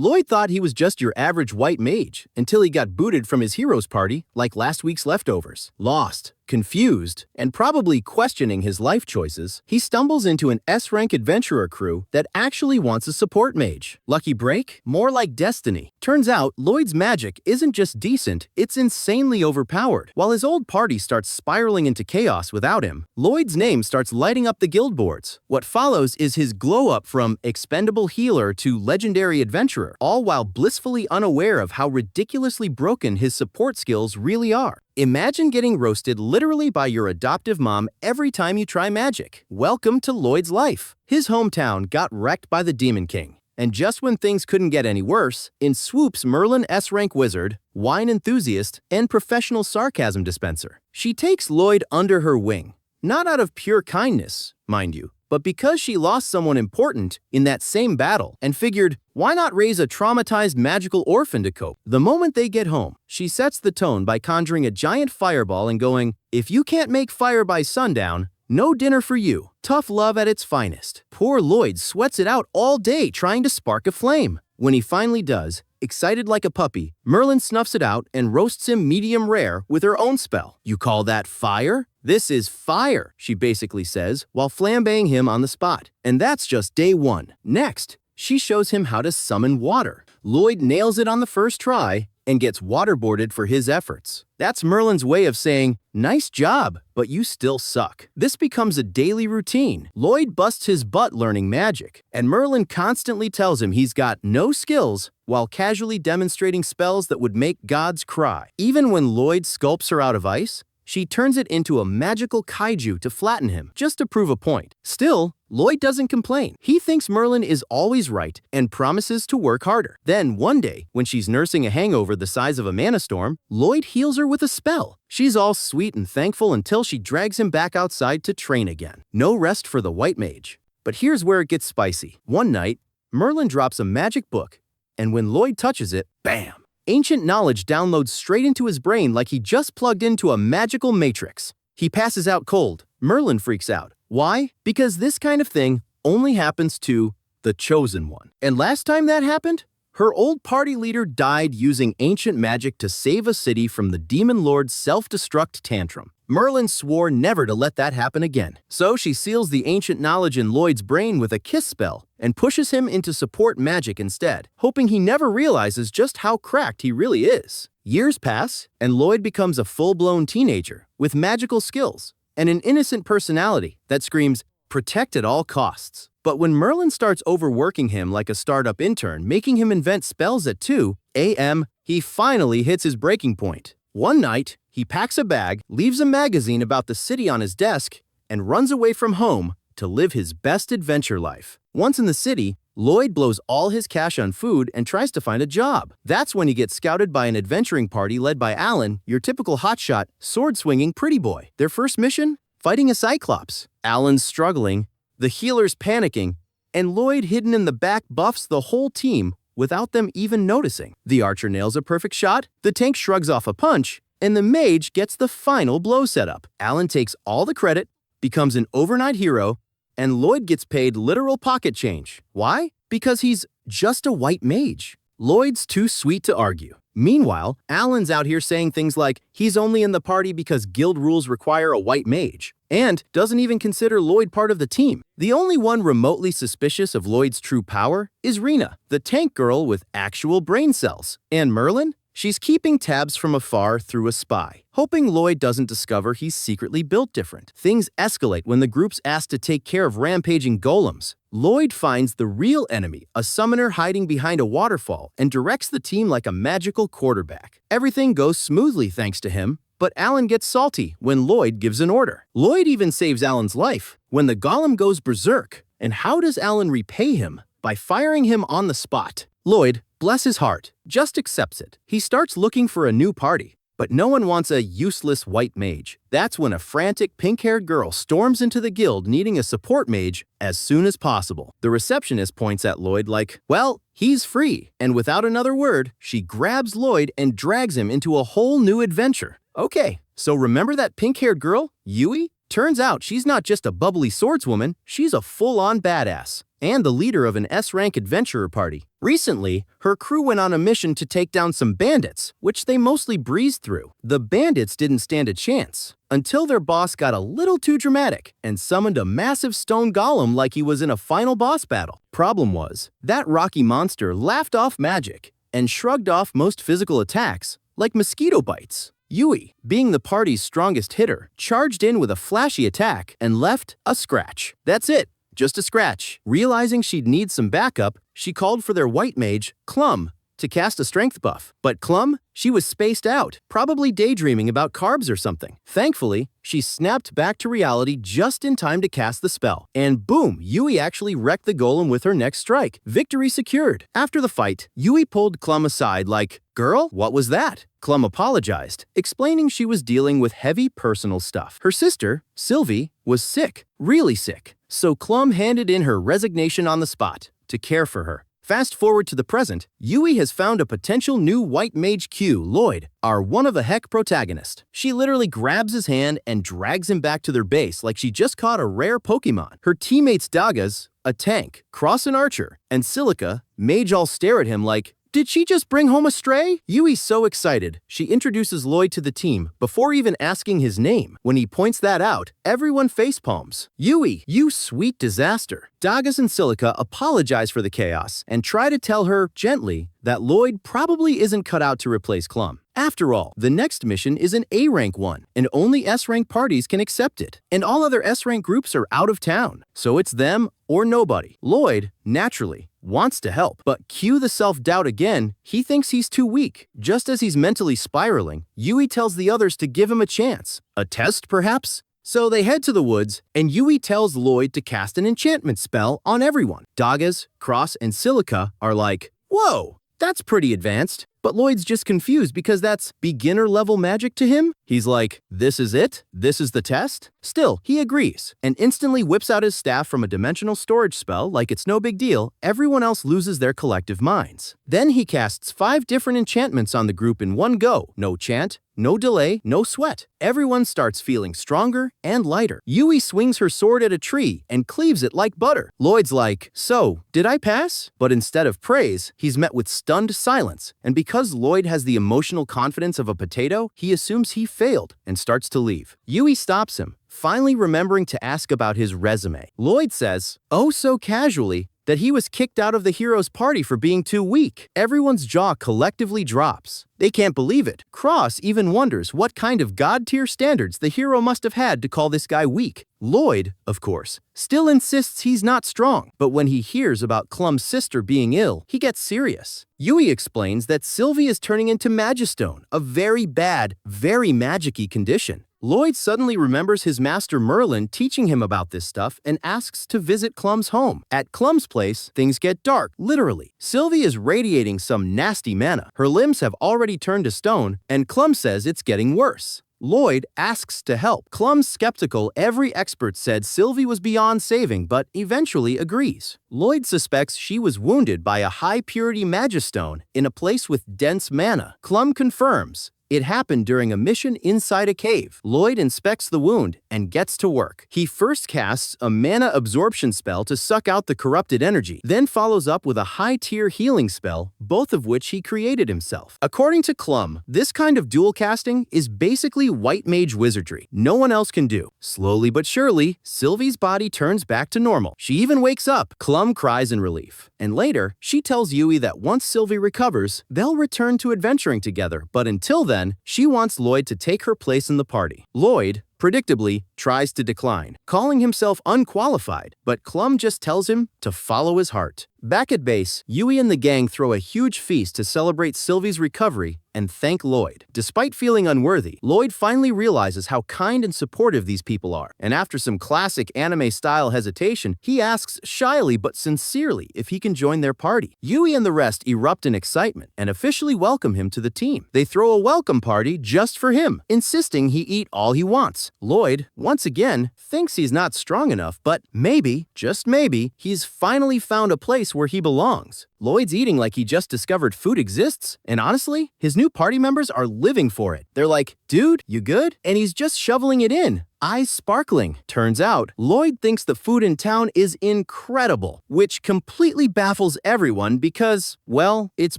Lloyd thought he was just your average white mage until he got booted from his hero's party like last week's leftovers. Lost, confused, and probably questioning his life choices, he stumbles into an S-rank adventurer crew that actually wants a support mage. Lucky break? More like destiny. Turns out, Lloyd's magic isn't just decent, it's insanely overpowered. While his old party starts spiraling into chaos without him, Lloyd's name starts lighting up the guild boards. What follows is his glow-up from expendable healer to legendary adventurer, all while blissfully unaware of how ridiculously broken his support skills really are. Imagine getting roasted literally by your adoptive mom every time you try magic. Welcome to Lloyd's life. His hometown got wrecked by the Demon King. And just when things couldn't get any worse, in swoops Merlin S-rank wizard, wine enthusiast, and professional sarcasm dispenser. She takes Lloyd under her wing. Not out of pure kindness, mind you, but because she lost someone important in that same battle and figured, why not raise a traumatized magical orphan to cope? The moment they get home, she sets the tone by conjuring a giant fireball and going, if you can't make fire by sundown, no dinner for you. Tough love at its finest. Poor Lloyd sweats it out all day trying to spark a flame. When he finally does, excited like a puppy, Merlin snuffs it out and roasts him medium rare with her own spell. You call that fire? This is fire, she basically says, while flambeing him on the spot. And that's just day one. Next, she shows him how to summon water. Lloyd nails it on the first try and gets waterboarded for his efforts. That's Merlin's way of saying, nice job, but you still suck. This becomes a daily routine. Lloyd busts his butt learning magic, and Merlin constantly tells him he's got no skills while casually demonstrating spells that would make gods cry. Even when Lloyd sculpts her out of ice, she turns it into a magical kaiju to flatten him, just to prove a point. Still, Lloyd doesn't complain. He thinks Merlin is always right and promises to work harder. Then, one day, when she's nursing a hangover the size of a mana storm, Lloyd heals her with a spell. She's all sweet and thankful until she drags him back outside to train again. No rest for the white mage. But here's where it gets spicy. One night, Merlin drops a magic book, and when Lloyd touches it, bam! Ancient knowledge downloads straight into his brain like he just plugged into a magical matrix. He passes out cold. Merlin freaks out. Why? Because this kind of thing only happens to the Chosen One. And last time that happened, her old party leader died using ancient magic to save a city from the Demon Lord's self-destruct tantrum. Merlin swore never to let that happen again. So she seals the ancient knowledge in Lloyd's brain with a kiss spell and pushes him into support magic instead, hoping he never realizes just how cracked he really is. Years pass, and Lloyd becomes a full-blown teenager with magical skills and an innocent personality that screams, protect at all costs. But when Merlin starts overworking him like a startup intern, making him invent spells at 2 a.m., he finally hits his breaking point. One night, he packs a bag, leaves a magazine about the city on his desk, and runs away from home to live his best adventure life. Once in the city, Lloyd blows all his cash on food and tries to find a job. That's when he gets scouted by an adventuring party led by Alan, your typical hotshot, sword-swinging pretty boy. Their first mission? Fighting a cyclops. Alan's struggling, the healer's panicking, and Lloyd hidden in the back buffs the whole team without them even noticing. The archer nails a perfect shot, the tank shrugs off a punch, and the mage gets the final blow set up. Alan takes all the credit, becomes an overnight hero, and Lloyd gets paid literal pocket change. Why? Because he's just a white mage. Lloyd's too sweet to argue. Meanwhile, Alan's out here saying things like he's only in the party because guild rules require a white mage, and doesn't even consider Lloyd part of the team. The only one remotely suspicious of Lloyd's true power is Rena, the tank girl with actual brain cells. And Merlin? She's keeping tabs from afar through a spy, hoping Lloyd doesn't discover he's secretly built different. Things escalate when the group's asked to take care of rampaging golems. Lloyd finds the real enemy, a summoner hiding behind a waterfall, and directs the team like a magical quarterback. Everything goes smoothly thanks to him, but Alan gets salty when Lloyd gives an order. Lloyd even saves Alan's life when the golem goes berserk. And how does Alan repay him? By firing him on the spot. Lloyd, bless his heart, just accepts it. He starts looking for a new party, but no one wants a useless white mage. That's when a frantic pink-haired girl storms into the guild needing a support mage as soon as possible. The receptionist points at Lloyd like, well, he's free. And without another word, she grabs Lloyd and drags him into a whole new adventure. Okay, so remember that pink-haired girl, Yui? Turns out she's not just a bubbly swordswoman, she's a full-on badass. and the leader of an S-rank adventurer party. Recently, her crew went on a mission to take down some bandits, which they mostly breezed through. The bandits didn't stand a chance, until their boss got a little too dramatic and summoned a massive stone golem like he was in a final boss battle. Problem was, that rocky monster laughed off magic and shrugged off most physical attacks, like mosquito bites. Yui, being the party's strongest hitter, charged in with a flashy attack and left a scratch. That's it. Just a scratch. Realizing she'd need some backup, she called for their white mage, Clum, to cast a strength buff. But Clum, she was spaced out, probably daydreaming about carbs or something. Thankfully, she snapped back to reality just in time to cast the spell. And boom, Yui actually wrecked the golem with her next strike. Victory secured. After the fight, Yui pulled Clum aside like, "Girl, what was that?" Clum apologized, explaining she was dealing with heavy personal stuff. Her sister, Sylvie, was sick, really sick. So Clum handed in her resignation on the spot to care for her. Fast forward to the present, Yui has found a potential new white mage Q, Lloyd, our one-of-a-heck protagonist. She literally grabs his hand and drags him back to their base like she just caught a rare Pokemon. Her teammates Dagas, a tank, Cross an archer, and Silica, mage all stare at him like, did she just bring home a stray? Yui's so excited, she introduces Lloyd to the team before even asking his name. When he points that out, everyone facepalms. Yui, you sweet disaster. Dagas and Silica apologize for the chaos and try to tell her, gently, that Lloyd probably isn't cut out to replace Clum. After all, the next mission is an A-rank one, and only S-rank parties can accept it. And all other S-rank groups are out of town, so it's them or nobody. Lloyd, naturally, wants to help, but cue the self-doubt again, he thinks he's too weak. Just as he's mentally spiraling, Yui tells the others to give him a chance. A test, perhaps? So they head to the woods, and Yui tells Lloyd to cast an enchantment spell on everyone. Dagas, Cross, and Silica are like, whoa, that's pretty advanced. But Lloyd's just confused because that's beginner-level magic to him. He's like, this is it? This is the test? Still, he agrees, and instantly whips out his staff from a dimensional storage spell like it's no big deal. Everyone else loses their collective minds. Then he casts 5 different enchantments on the group in one go. No chant, no delay, no sweat. Everyone starts feeling stronger and lighter. Yui swings her sword at a tree and cleaves it like butter. Lloyd's like, so, did I pass? But instead of praise, he's met with stunned silence, and because Lloyd has the emotional confidence of a potato, he assumes he failed and starts to leave. Yui stops him, finally remembering to ask about his resume. Lloyd says, oh so casually, that he was kicked out of the hero's party for being too weak. Everyone's jaw collectively drops. They can't believe it. Cross even wonders what kind of god-tier standards the hero must have had to call this guy weak. Lloyd, of course, still insists he's not strong, but when he hears about Clum's sister being ill, he gets serious. Yui explains that Sylvie is turning into Magistone, a very bad, very magic-y condition. Lloyd suddenly remembers his master Merlin teaching him about this stuff and asks to visit Clum's home. At Clum's place, things get dark, literally. Sylvie is radiating some nasty mana. Her limbs have already turned to stone, and Clum says it's getting worse. Lloyd asks to help. Clum's skeptical, every expert said Sylvie was beyond saving, but eventually agrees. Lloyd suspects she was wounded by a high-purity Magistone in a place with dense mana. Clum confirms. It happened during a mission inside a cave. Lloyd inspects the wound and gets to work. He first casts a mana absorption spell to suck out the corrupted energy, then follows up with a high-tier healing spell, both of which he created himself. According to Clum, this kind of dual casting is basically white mage wizardry. No one else can do. Slowly but surely, Sylvie's body turns back to normal. She even wakes up. Clum cries in relief. And later, she tells Yui that once Sylvie recovers, they'll return to adventuring together, but until then, she wants Lloyd to take her place in the party. Lloyd, predictably, tries to decline, calling himself unqualified, but Clum just tells him to follow his heart. Back at base, Yui and the gang throw a huge feast to celebrate Sylvie's recovery and thank Lloyd. Despite feeling unworthy, Lloyd finally realizes how kind and supportive these people are, and after some classic anime-style hesitation, he asks shyly but sincerely if he can join their party. Yui and the rest erupt in excitement and officially welcome him to the team. They throw a welcome party just for him, insisting he eat all he wants. Lloyd, once again, thinks he's not strong enough, but maybe, just maybe, he's finally found a place where he belongs. Lloyd's eating like he just discovered food exists, and honestly, his new party members are living for it. They're like, dude, you good? And he's just shoveling it in. eyes sparkling. Turns out, Lloyd thinks the food in town is incredible, which completely baffles everyone because, well, it's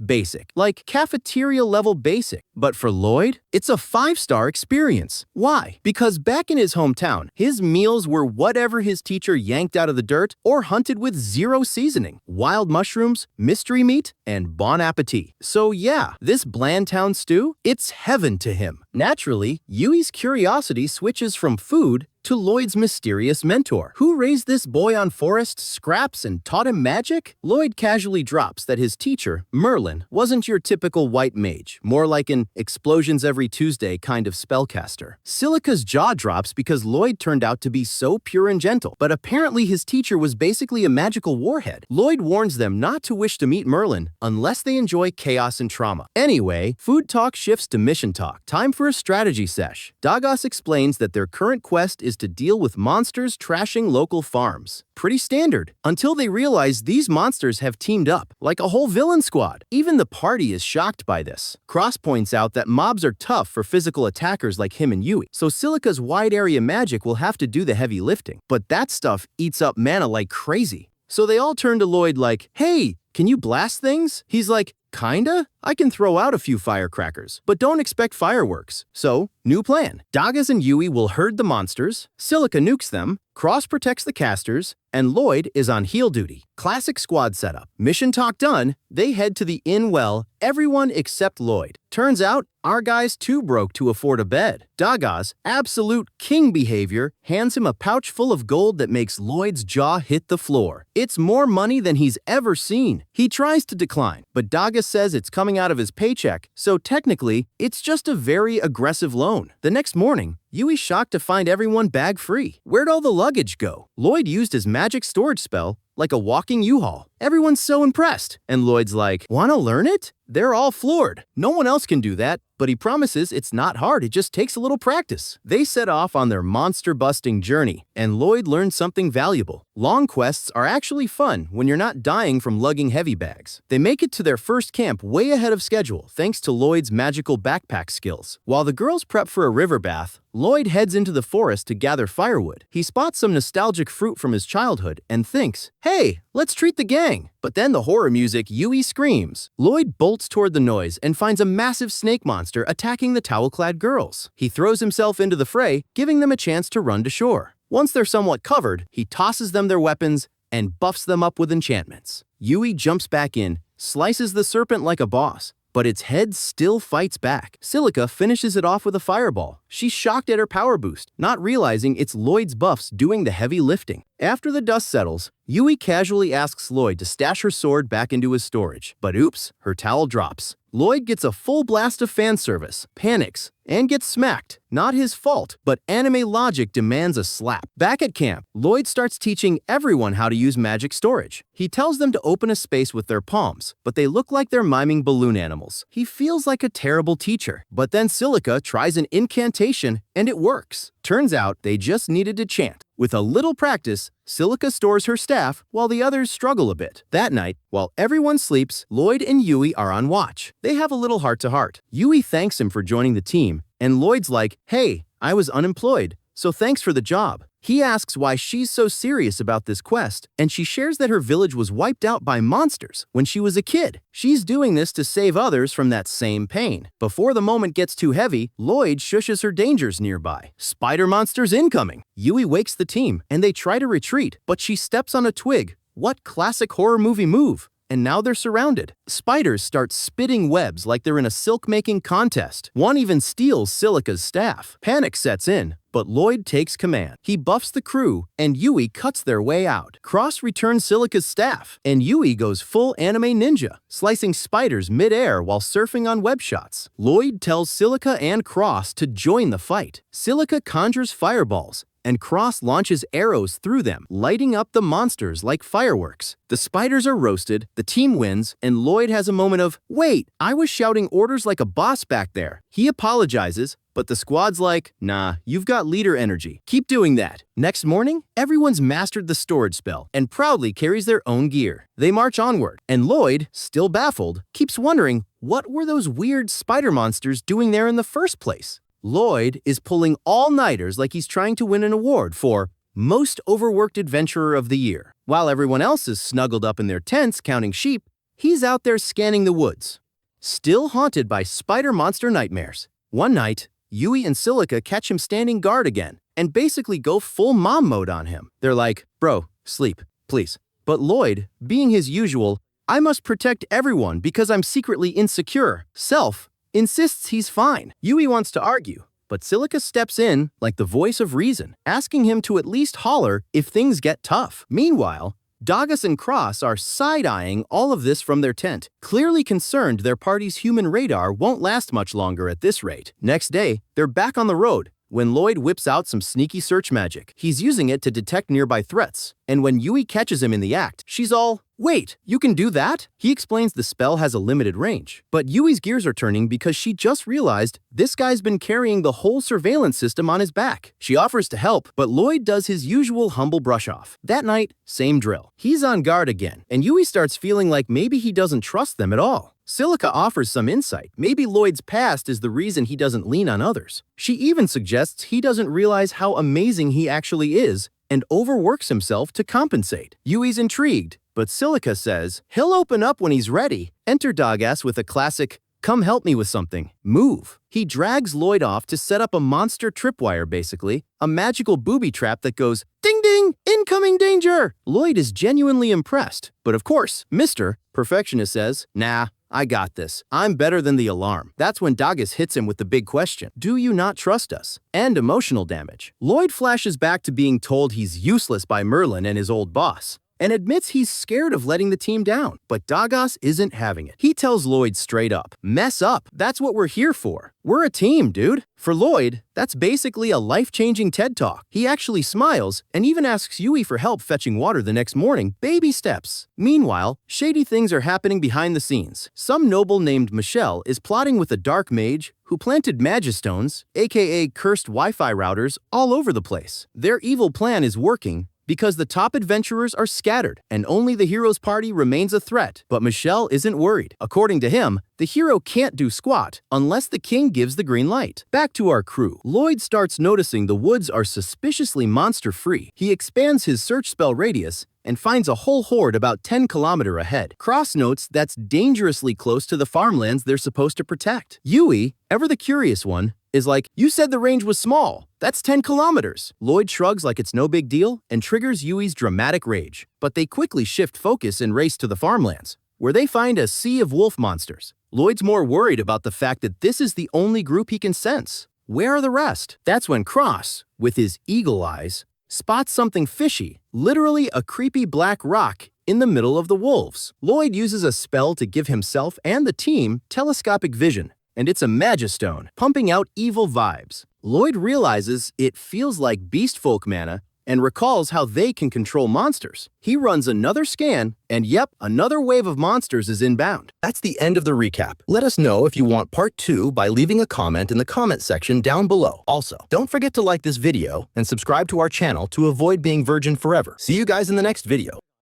basic, like cafeteria-level basic. But for Lloyd, it's a 5-star experience. Why? Because back in his hometown, his meals were whatever his teacher yanked out of the dirt or hunted with zero seasoning, wild mushrooms, mystery meat, and bon appetit. So yeah, this bland town stew, it's heaven to him. Naturally, Yui's curiosity switches from food to Lloyd's mysterious mentor. Who raised this boy on forest scraps and taught him magic? Lloyd casually drops that his teacher, Merlin, wasn't your typical white mage, more like an explosions every Tuesday kind of spellcaster. Silica's jaw drops because Lloyd turned out to be so pure and gentle, but apparently his teacher was basically a magical warhead. Lloyd warns them not to wish to meet Merlin unless they enjoy chaos and trauma. Anyway, food talk shifts to mission talk. Time for a strategy sesh. Dagos explains that their current quest is to deal with monsters trashing local farms. Pretty standard, until they realize these monsters have teamed up, like a whole villain squad. Even the party is shocked by this. Cross points out that mobs are tough for physical attackers like him and Yui, so Silica's wide area magic will have to do the heavy lifting. But that stuff eats up mana like crazy. So they all turn to Lloyd like, "Hey, can you blast things?" He's like, "Kinda? I can throw out a few firecrackers, but don't expect fireworks." So, new plan. Dagas and Yui will herd the monsters, Silica nukes them, Cross protects the casters, and Lloyd is on heal duty. Classic squad setup. Mission talk done, they head to the inn well, everyone except Lloyd. Turns out, our guy's too broke to afford a bed. Dagas, absolute king behavior, hands him a pouch full of gold that makes Lloyd's jaw hit the floor. It's more money than he's ever seen. He tries to decline, but Dagas says it's coming out of his paycheck, so technically, it's just a very aggressive loan. The next morning, Yui's shocked to find everyone bag-free. Where'd all the luggage go? Lloyd used his magic storage spell like a walking U-Haul. Everyone's so impressed. And Lloyd's like, "Wanna learn it?" They're all floored. No one else can do that, but he promises it's not hard, it just takes a little practice. They set off on their monster-busting journey, and Lloyd learned something valuable. Long quests are actually fun when you're not dying from lugging heavy bags. They make it to their first camp way ahead of schedule, thanks to Lloyd's magical backpack skills. While the girls prep for a river bath, Lloyd heads into the forest to gather firewood. He spots some nostalgic fruit from his childhood and thinks, "Hey, let's treat the gang." But then the horror music Yui screams. Lloyd bolts toward the noise and finds a massive snake monster attacking the towel-clad girls. He throws himself into the fray, giving them a chance to run to shore. Once they're somewhat covered, he tosses them their weapons and buffs them up with enchantments. Yui jumps back in, slices the serpent like a boss, but its head still fights back. Silica finishes it off with a fireball. She's shocked at her power boost, not realizing it's Lloyd's buffs doing the heavy lifting. After the dust settles, Yui casually asks Lloyd to stash her sword back into his storage, but oops, her towel drops. Lloyd gets a full blast of fan service, panics, and gets smacked. Not his fault, but anime logic demands a slap. Back at camp, Lloyd starts teaching everyone how to use magic storage. He tells them to open a space with their palms, but they look like they're miming balloon animals. He feels like a terrible teacher, but then Silica tries an incantation and it works. Turns out they just needed to chant. With a little practice, Silica stores her staff while the others struggle a bit. That night, while everyone sleeps, Lloyd and Yui are on watch. They have a little heart-to-heart. Yui thanks him for joining the team, and Lloyd's like, "Hey, I was unemployed, so thanks for the job." He asks why she's so serious about this quest, and she shares that her village was wiped out by monsters when she was a kid. She's doing this to save others from that same pain. Before the moment gets too heavy, Lloyd shushes her dangers nearby. Spider monsters incoming! Yui wakes the team, and they try to retreat, but she steps on a twig. What classic horror movie move? And now they're surrounded. Spiders start spitting webs like they're in a silk-making contest. One even steals Silica's staff. Panic sets in, but Lloyd takes command. He buffs the crew, and Yui cuts their way out. Cross returns Silica's staff, and Yui goes full anime ninja, slicing spiders mid-air while surfing on web shots. Lloyd tells Silica and Cross to join the fight. Silica conjures fireballs, and Cross launches arrows through them, lighting up the monsters like fireworks. The spiders are roasted, the team wins, and Lloyd has a moment of, "Wait, I was shouting orders like a boss back there." He apologizes, but the squad's like, "Nah, you've got leader energy. Keep doing that." Next morning, everyone's mastered the storage spell and proudly carries their own gear. They march onward, and Lloyd, still baffled, keeps wondering what were those weird spider monsters doing there in the first place. Lloyd is pulling all-nighters like he's trying to win an award for Most Overworked Adventurer of the Year. While everyone else is snuggled up in their tents counting sheep, he's out there scanning the woods, still haunted by spider monster nightmares. One night, Yui and Silica catch him standing guard again and basically go full mom mode on him. They're like, "Bro, sleep, please." But Lloyd, being his usual, "I must protect everyone because I'm secretly insecure" self, insists he's fine. Yui wants to argue, but Silica steps in like the voice of reason, asking him to at least holler if things get tough. Meanwhile, Dagas and Cross are side-eyeing all of this from their tent, clearly concerned their party's human radar won't last much longer at this rate. Next day, they're back on the road when Lloyd whips out some sneaky search magic. He's using it to detect nearby threats, and when Yui catches him in the act, she's all, "Wait, you can do that?" He explains the spell has a limited range, but Yui's gears are turning because she just realized this guy's been carrying the whole surveillance system on his back. She offers to help, but Lloyd does his usual humble brush-off. That night, same drill. He's on guard again, and Yui starts feeling like maybe he doesn't trust them at all. Silica offers some insight. Maybe Lloyd's past is the reason he doesn't lean on others. She even suggests he doesn't realize how amazing he actually is and overworks himself to compensate. Yui's intrigued, but Silica says he'll open up when he's ready. Enter Dagas with a classic, "Come help me with something" move. He drags Lloyd off to set up a monster tripwire basically, a magical booby trap that goes, "Ding ding, incoming danger!" Lloyd is genuinely impressed, but of course, Mr. Perfectionist says, "Nah, I got this. I'm better than the alarm." That's when Dagas hits him with the big question, "Do you not trust us?" And emotional damage. Lloyd flashes back to being told he's useless by Merlin and his old boss, and admits he's scared of letting the team down. But Dagas isn't having it. He tells Lloyd straight up, "Mess up. That's what we're here for. We're a team, dude." For Lloyd, that's basically a life-changing TED Talk. He actually smiles and even asks Yui for help fetching water the next morning. Baby steps. Meanwhile, shady things are happening behind the scenes. Some noble named Michelle is plotting with a dark mage who planted magistones, aka cursed Wi-Fi routers, all over the place. Their evil plan is working because the top adventurers are scattered and only the hero's party remains a threat. But Michelle isn't worried. According to him, the hero can't do squat unless the king gives the green light. Back to our crew. Lloyd starts noticing the woods are suspiciously monster-free. He expands his search spell radius and finds a whole horde about 10 kilometers ahead. Cross notes that's dangerously close to the farmlands they're supposed to protect. Yui, ever the curious one, is like, "You said the range was small. That's 10 kilometers. Lloyd shrugs like it's no big deal and triggers Yui's dramatic rage. But they quickly shift focus and race to the farmlands, where they find a sea of wolf monsters. Lloyd's more worried about the fact that this is the only group he can sense. Where are the rest? That's when Cross, with his eagle eyes, spots something fishy, literally a creepy black rock in the middle of the wolves. Lloyd uses a spell to give himself and the team telescopic vision, and it's a magistone, pumping out evil vibes. Lloyd realizes it feels like beast folk mana and recalls how they can control monsters. He runs another scan, and yep, another wave of monsters is inbound. That's the end of the recap. Let us know if you want part 2 by leaving a comment in the comment section down below. Also, don't forget to like this video and subscribe to our channel to avoid being virgin forever. See you guys in the next video.